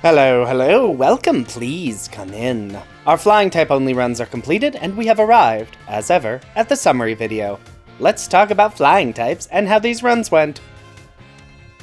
Hello, welcome, please come in. Our flying type only runs are completed and we have arrived, as ever, at the summary video. Let's talk about flying types and how these runs went.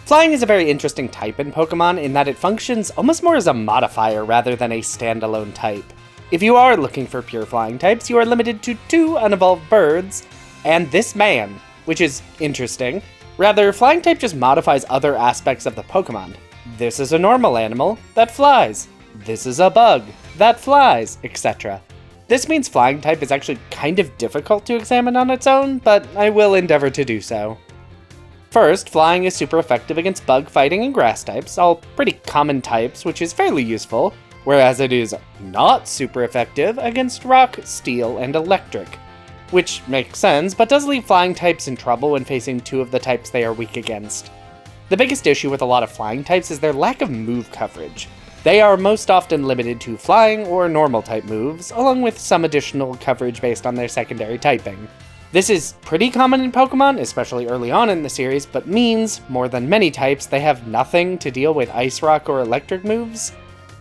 Flying is a very interesting type in Pokemon in that it functions almost more as a modifier rather than a standalone type. If you are looking for pure flying types, you are limited to 2 unevolved birds and this man, which is interesting. Rather, flying type just modifies other aspects of the Pokemon. This is a normal animal that flies. This is a bug that flies, etc. This means flying type is actually kind of difficult to examine on its own, but I will endeavor to do so. First, flying is super effective against bug fighting and grass types, all pretty common types, which is fairly useful, whereas it is not super effective against rock, steel, and electric, which makes sense, but does leave flying types in trouble when facing 2 of the types they are weak against. The biggest issue with a lot of flying types is their lack of move coverage. They are most often limited to flying or normal type moves, along with some additional coverage based on their secondary typing. This is pretty common in Pokemon, especially early on in the series, but means, more than many types, they have nothing to deal with Ice Rock or electric moves,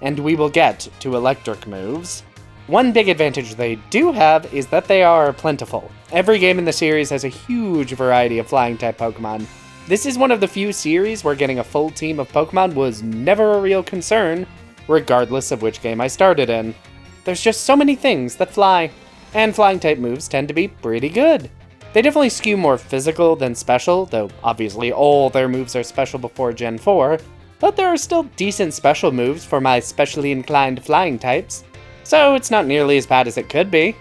and we will get to electric moves. One big advantage they do have is that they are plentiful. Every game in the series has a huge variety of flying type Pokemon. This is one of the few series where getting a full team of Pokemon was never a real concern, regardless of which game I started in. There's just so many things that fly, and flying type moves tend to be pretty good. They definitely skew more physical than special, though obviously all their moves are special before Gen 4, but there are still decent special moves for my specially inclined flying types, so it's not nearly as bad as it could be.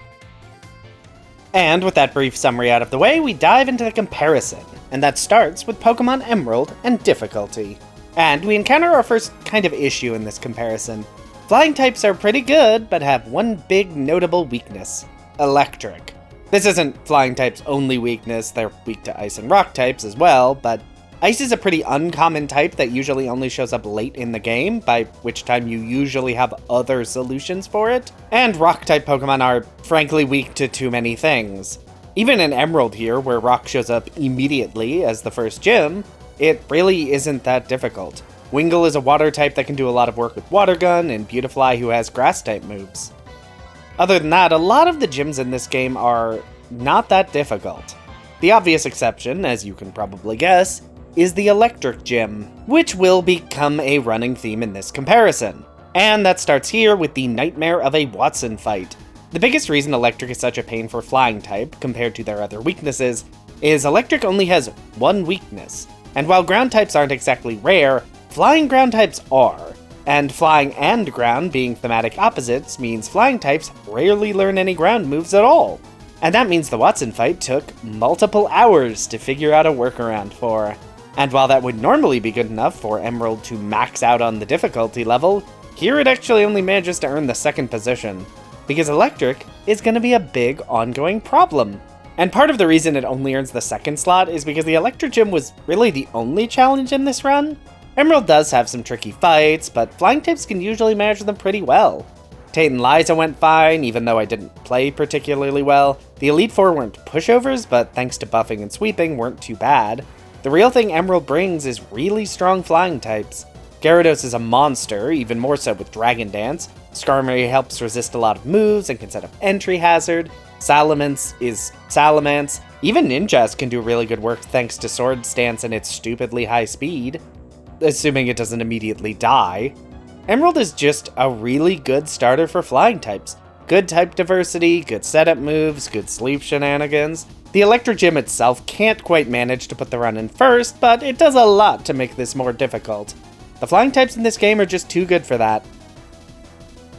And with that brief summary out of the way, we dive into the comparison, and that starts with Pokémon Emerald and difficulty. And we encounter our first kind of issue in this comparison. Flying types are pretty good, but have one big notable weakness: electric. This isn't flying types' only weakness, they're weak to ice and rock types as well, but ice is a pretty uncommon type that usually only shows up late in the game, by which time you usually have other solutions for it, and rock-type Pokemon are, frankly, weak to too many things. Even in Emerald here, where rock shows up immediately as the first gym, it really isn't that difficult. Wingull is a water type that can do a lot of work with Water Gun, and Beautifly who has grass-type moves. Other than that, a lot of the gyms in this game are not that difficult. The obvious exception, as you can probably guess, is the electric gym, which will become a running theme in this comparison. And that starts here with the nightmare of a Watson fight. The biggest reason electric is such a pain for flying type, compared to their other weaknesses, is electric only has one weakness. And while ground types aren't exactly rare, flying ground types are. And flying and ground being thematic opposites means flying types rarely learn any ground moves at all. And that means the Watson fight took multiple hours to figure out a workaround for. And while that would normally be good enough for Emerald to max out on the difficulty level, here it actually only manages to earn the 2nd position, because electric is going to be a big ongoing problem. And part of the reason it only earns the 2nd slot is because the electric gym was really the only challenge in this run. Emerald does have some tricky fights, but flying types can usually manage them pretty well. Tate and Liza went fine, even though I didn't play particularly well. The Elite Four weren't pushovers, but thanks to buffing and sweeping, weren't too bad. The real thing Emerald brings is really strong flying types. Gyarados is a monster, even more so with Dragon Dance. Skarmory helps resist a lot of moves and can set up entry hazard. Salamence is Salamence. Even Ninjask can do really good work thanks to Sword Stance and its stupidly high speed, assuming it doesn't immediately die. Emerald is just a really good starter for flying types. Good type diversity, good setup moves, good sleep shenanigans. The Electric Gym itself can't quite manage to put the run in first, but it does a lot to make this more difficult. The flying types in this game are just too good for that.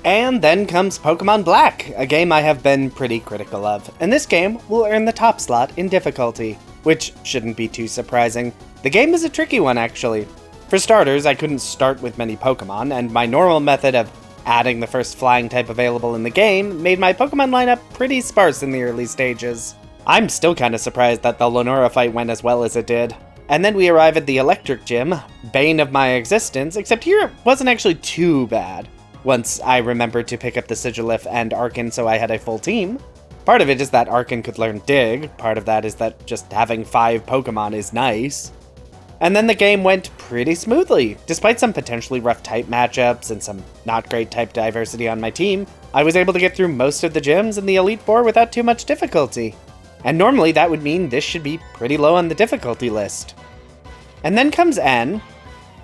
And then comes Pokémon Black, a game I have been pretty critical of, and this game will earn the top slot in difficulty, which shouldn't be too surprising. The game is a tricky one, actually. For starters, I couldn't start with many Pokemon, and my normal method of adding the first flying type available in the game made my Pokemon lineup pretty sparse in the early stages. I'm still kinda surprised that the Lenora fight went as well as it did. And then we arrive at the Electric Gym, bane of my existence, except here it wasn't actually too bad, once I remembered to pick up the Sigilyph and Arcan so I had a full team. Part of it is that Arcan could learn Dig, part of that is that just having 5 Pokemon is nice. And then the game went pretty smoothly. Despite some potentially rough type matchups and some not great type diversity on my team, I was able to get through most of the gyms in the Elite Four without too much difficulty. And normally that would mean this should be pretty low on the difficulty list. And then comes N,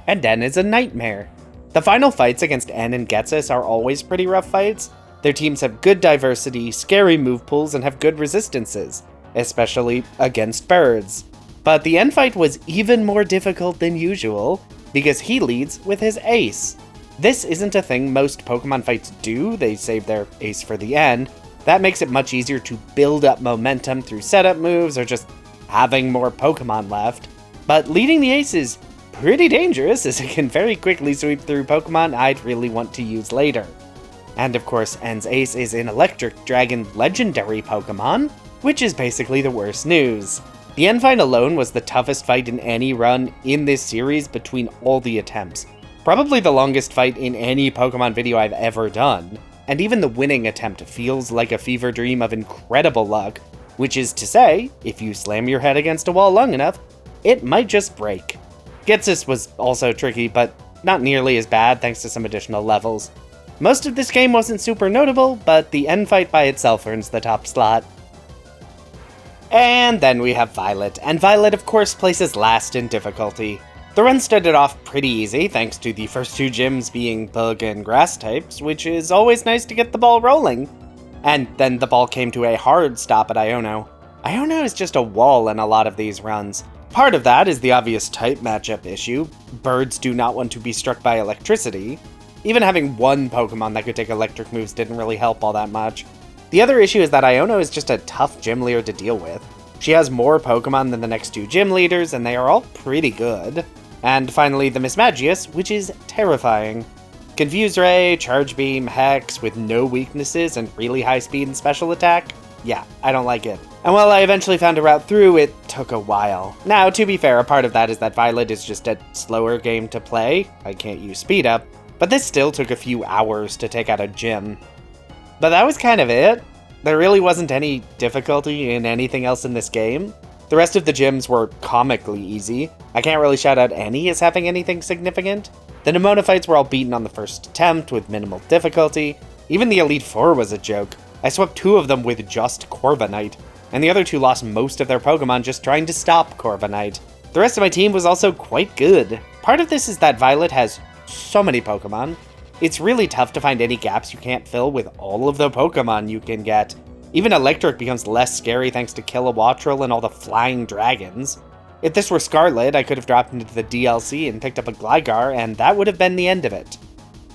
and N is a nightmare. The final fights against N and Ghetsis are always pretty rough fights. Their teams have good diversity, scary move pools, and have good resistances, especially against birds. But the end fight was even more difficult than usual, because he leads with his ace. This isn't a thing most Pokemon fights do, they save their ace for the end. That makes it much easier to build up momentum through setup moves or just having more Pokemon left. But leading the ace is pretty dangerous, as it can very quickly sweep through Pokemon I'd really want to use later. And of course, N's ace is an Electric Dragon legendary Pokemon, which is basically the worst news. The end fight alone was the toughest fight in any run in this series between all the attempts. Probably the longest fight in any Pokemon video I've ever done, and even the winning attempt feels like a fever dream of incredible luck, which is to say, if you slam your head against a wall long enough, it might just break. Ghetsis was also tricky, but not nearly as bad thanks to some additional levels. Most of this game wasn't super notable, but the end fight by itself earns the top slot. And then we have Violet, and Violet of course places last in difficulty. The run started off pretty easy, thanks to the first two gyms being bug and grass types, which is always nice to get the ball rolling. And then the ball came to a hard stop at Iono. Iono is just a wall in a lot of these runs. Part of that is the obvious type matchup issue. Birds do not want to be struck by electricity. Even having one Pokemon that could take electric moves didn't really help all that much. The other issue is that Iono is just a tough gym leader to deal with. She has more Pokemon than the next two gym leaders, and they are all pretty good. And finally, the Mesagoza, which is terrifying. Confuse Ray, Charge Beam, Hex, with no weaknesses and really high speed and special attack? Yeah, I don't like it. And while I eventually found a route through, it took a while. Now, to be fair, a part of that is that Violet is just a slower game to play. I can't use speed up. But this still took a few hours to take out a gym. But that was kind of it. There really wasn't any difficulty in anything else in this game. The rest of the gyms were comically easy. I can't really shout out any as having anything significant. The Nemona fights were all beaten on the first attempt with minimal difficulty. Even the Elite Four was a joke. I swept two of them with just Corviknight, and the other two lost most of their Pokemon just trying to stop Corviknight. The rest of my team was also quite good. Part of this is that Violet has so many Pokemon. It's really tough to find any gaps you can't fill with all of the Pokemon you can get. Even Electric becomes less scary thanks to Kilowattrel and all the flying dragons. If this were Scarlet, I could have dropped into the DLC and picked up a Gligar, and that would have been the end of it.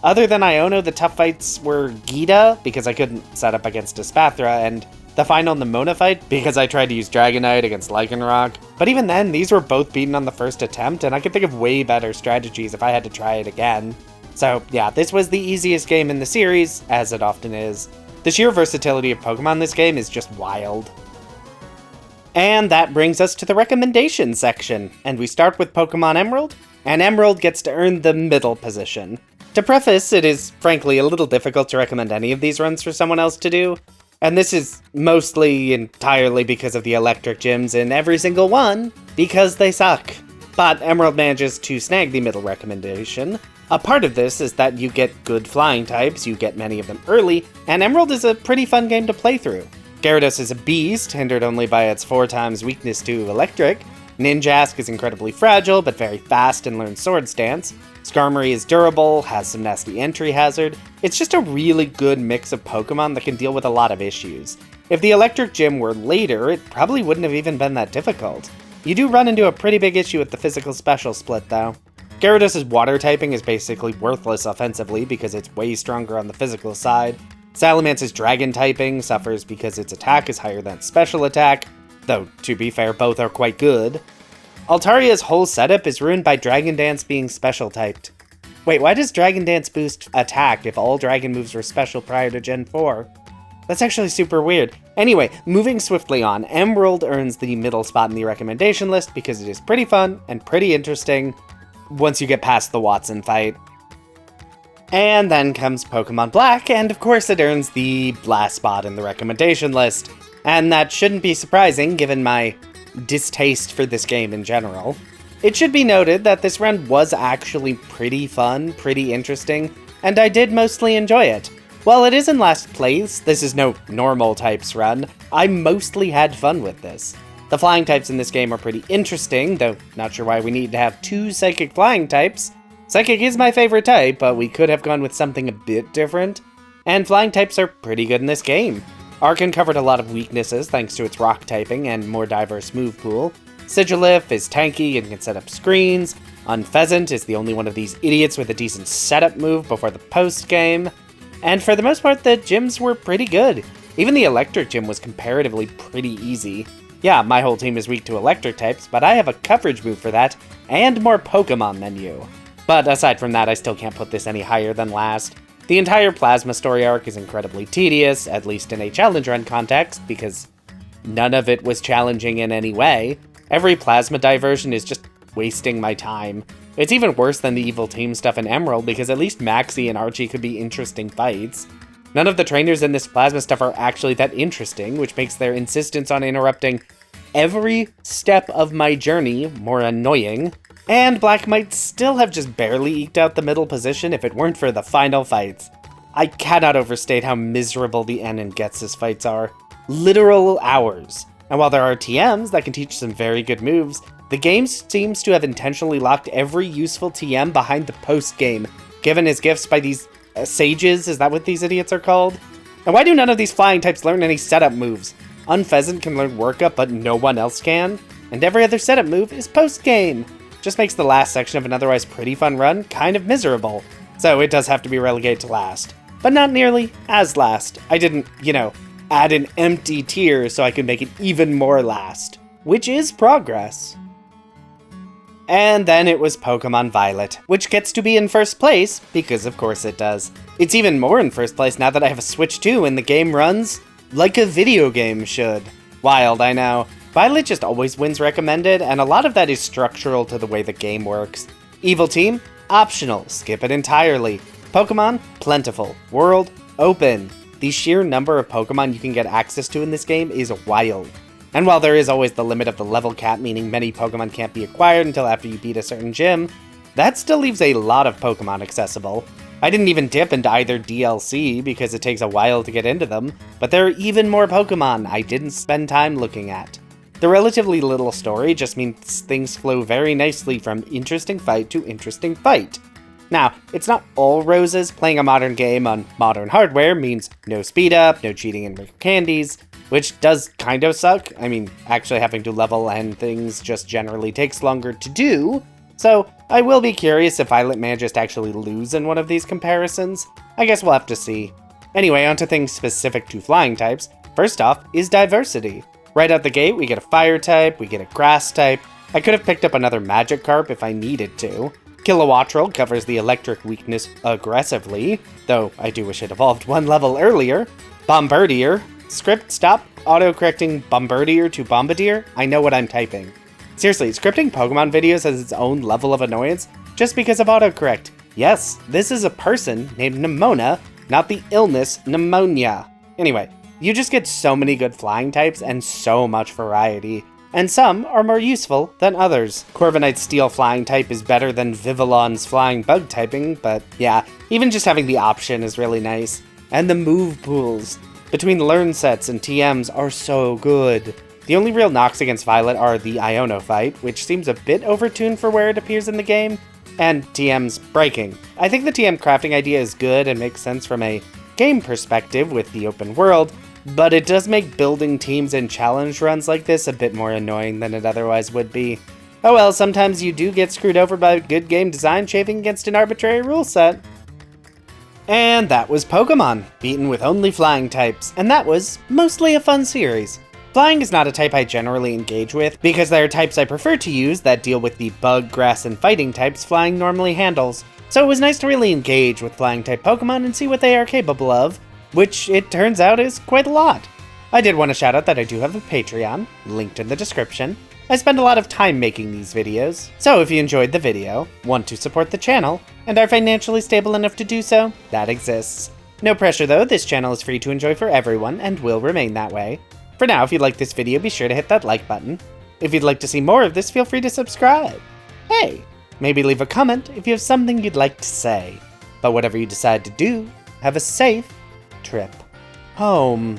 Other than Iono, the tough fights were Gita, because I couldn't set up against a Spathra, and the final Nemona fight, because I tried to use Dragonite against Lycanroc. But even then, these were both beaten on the first attempt, and I could think of way better strategies if I had to try it again. So yeah, this was the easiest game in the series, as it often is. The sheer versatility of Pokemon in this game is just wild. And that brings us to the recommendation section, and we start with Pokémon Emerald, and Emerald gets to earn the middle position. To preface, it is frankly a little difficult to recommend any of these runs for someone else to do, and this is mostly entirely because of the electric gyms in every single one, because they suck. But Emerald manages to snag the middle recommendation. A part of this is that you get good flying types, you get many of them early, and Emerald is a pretty fun game to play through. Gyarados is a beast, hindered only by its 4x weakness to electric. Ninjask is incredibly fragile, but very fast and learns Sword Stance. Skarmory is durable, has some nasty entry hazard. It's just a really good mix of Pokemon that can deal with a lot of issues. If the electric gym were later, it probably wouldn't have even been that difficult. You do run into a pretty big issue with the physical special split though. Gyarados' water typing is basically worthless offensively because it's way stronger on the physical side. Salamance's dragon typing suffers because its attack is higher than its special attack, though to be fair, both are quite good. Altaria's whole setup is ruined by Dragon Dance being special typed. Wait, why does Dragon Dance boost attack if all dragon moves were special prior to Gen 4? That's actually super weird. Anyway, moving swiftly on, Emerald earns the middle spot in the recommendation list because it is pretty fun and pretty interesting once you get past the Watson fight. And then comes Pokémon Black, and of course it earns the last spot in the recommendation list. And that shouldn't be surprising given my distaste for this game in general. It should be noted that this run was actually pretty fun, pretty interesting, and I did mostly enjoy it. While it is in last place, this is no normal types run, I mostly had fun with this. The flying types in this game are pretty interesting, though not sure why we need to have 2 psychic flying types. Psychic is my favorite type, but we could have gone with something a bit different. And flying types are pretty good in this game. Archon covered a lot of weaknesses thanks to its rock typing and more diverse move pool. Sigilyph is tanky and can set up screens. Unpheasant is the only one of these idiots with a decent setup move before the post game. And for the most part, the gyms were pretty good. Even the electric gym was comparatively pretty easy. Yeah, my whole team is weak to electric types, but I have a coverage move for that, and more Pokemon menu. But aside from that, I still can't put this any higher than last. The entire Plasma story arc is incredibly tedious, at least in a challenge run context, because none of it was challenging in any way. Every Plasma diversion is just wasting my time. It's even worse than the evil team stuff in Emerald, because at least Maxie and Archie could be interesting fights. None of the trainers in this Plasma stuff are actually that interesting, which makes their insistence on interrupting every step of my journey more annoying. And Black might still have just barely eked out the middle position if it weren't for the final fights. I cannot overstate how miserable the N and Ghetsis fights are. Literal hours. And while there are TMs that can teach some very good moves, the game seems to have intentionally locked every useful TM behind the post-game, given as gifts by these sages, is that what these idiots are called? And why do none of these flying types learn any setup moves? Unpheasant can learn workup, but no one else can. And every other setup move is post-game. Just makes the last section of an otherwise pretty fun run kind of miserable. So it does have to be relegated to last. But not nearly as last. I didn't, add an empty tier so I could make it even more last. Which is progress. And then it was Pokémon Violet, which gets to be in first place, because of course it does. It's even more in first place now that I have a Switch 2 and the game runs like a video game should. Wild, I know. Violet just always wins recommended, and a lot of that is structural to the way the game works. Evil Team? Optional, skip it entirely. Pokemon? Plentiful. World? Open. The sheer number of Pokemon you can get access to in this game is wild. And while there is always the limit of the level cap, meaning many Pokemon can't be acquired until after you beat a certain gym, that still leaves a lot of Pokemon accessible. I didn't even dip into either DLC because it takes a while to get into them, but there are even more Pokemon I didn't spend time looking at. The relatively little story just means things flow very nicely from interesting fight to interesting fight. Now, it's not all roses. Playing a modern game on modern hardware means no speed up, no cheating and rare candies, which does kind of suck. I mean, actually having to level and things just generally takes longer to do, so I will be curious if Violet manages to actually lose in one of these comparisons. I guess we'll have to see. Anyway, onto things specific to flying types. First off is diversity. Right out the gate, we get a fire type, we get a grass type. I could have picked up another Magikarp if I needed to. Kilowattrel covers the electric weakness aggressively, though I do wish it evolved one level earlier. Bombardier. Script stop autocorrecting Bombardier to Bombardier. I know what I'm typing. Seriously, scripting Pokemon videos has its own level of annoyance just because of autocorrect. Yes, this is a person named Nemona, not the illness pneumonia. Anyway, you just get so many good flying types and so much variety. And some are more useful than others. Corviknight's steel flying type is better than Vivillon's flying bug typing, but yeah, even just having the option is really nice. And the move pools between learn sets and TMs are so good. The only real knocks against Violet are the Iono fight, which seems a bit overtuned for where it appears in the game, and TM's breaking. I think the TM crafting idea is good and makes sense from a game perspective with the open world, but it does make building teams and challenge runs like this a bit more annoying than it otherwise would be. Oh well, sometimes you do get screwed over by good game design chafing against an arbitrary rule set. And that was Pokemon, beaten with only flying types, and that was mostly a fun series. Flying is not a type I generally engage with, because there are types I prefer to use that deal with the bug, grass, and fighting types flying normally handles. So it was nice to really engage with flying type Pokemon and see what they are capable of, which it turns out is quite a lot. I did want to shout out that I do have a Patreon, linked in the description. I spend a lot of time making these videos, so if you enjoyed the video, want to support the channel, and are financially stable enough to do so, that exists. No pressure though, this channel is free to enjoy for everyone and will remain that way. For now, if you like this video, be sure to hit that like button. If you'd like to see more of this, feel free to subscribe. Hey, maybe leave a comment if you have something you'd like to say. But whatever you decide to do, have a safe trip home.